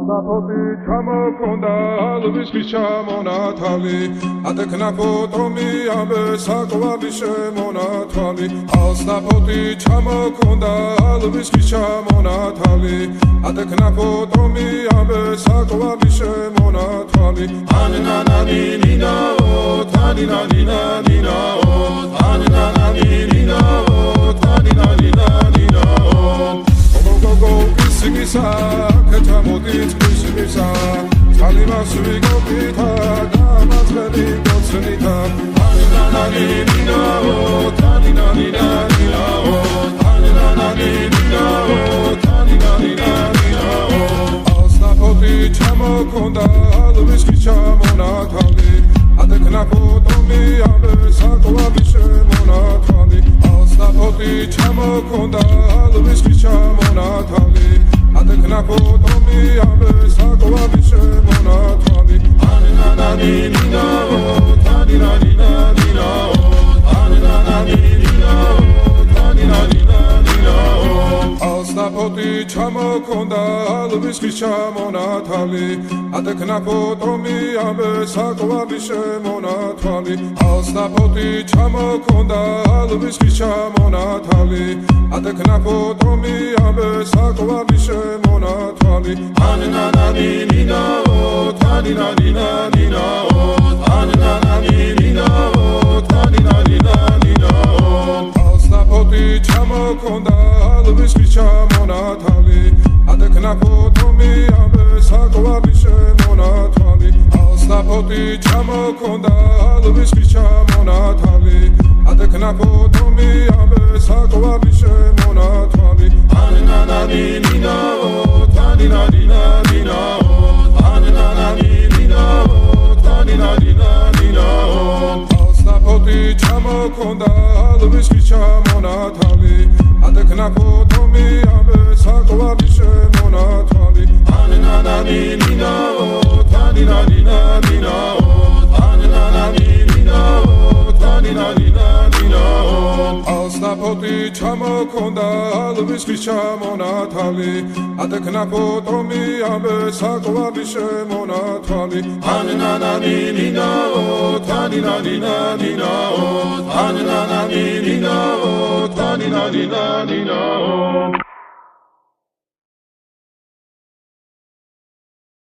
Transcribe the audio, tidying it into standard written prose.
Alnapoti ჩამოქონდა ალვის ჩამონათალი ატექნა ფოტომი ამე საკვალი შემონათალი Alnapoti ჩამოქონდა ალვის ჩამონათალი ატექნა ფოტომი ამე საკვალი შემონათალი ანანანინინაო თანინანინანინაო ანანანინინაო თანინანინანინაო Go Kissimisa, Katamodit Kissimisa, Talimas Vigopita, Damas Vedi Gotsunita, Anananina, Taninanina, Anananina, Taninanina, Alnapoti Chamokonda, Alvis Chamonatali, Atekna Potomi, Abe Sakoabi Shemonatali, Alnapoti Chamokonda, Alvis Chamonatali, Atekna Potomi, Abe Sakoabi Shemonatali, Anananina, Taninanina, Anananina, Taninanina, Alnapoti Chamokonda, Alvis Chamonatali, Atekna Potomi, Abe Sakoabi Shemonatali, Alnapoti Chamokonda, Alvis Chamonatali, Atekna Potomi, Abe Sakoabi Shemonatali, Anananina, Taninanina, Anananina, Taninanina, Alnapoti Chamokonda, Alvis Chamonatali, Atekna Potomi, Abe Sakoabi Shemonatali, Alnapoti Chamokonda, Alvis Chamonatali, Atekna Potomi, Abe Sakoabi Shemonatali, Anananina, Taninanina, Anananina, Taninanina, Alnapoti Chamokonda, Alvis Chamonatali, Atekna Potomi, Abe Sakoabi Shemonatali, Anananina, Taninanina, Anananina, Taninanina, Alnapoti Chamokonda, Alvis Chamonatali, Atekna Potomi, Abe Sakoabi Shemonatali, Anananina, Taninanina, Anananina, Taninanina.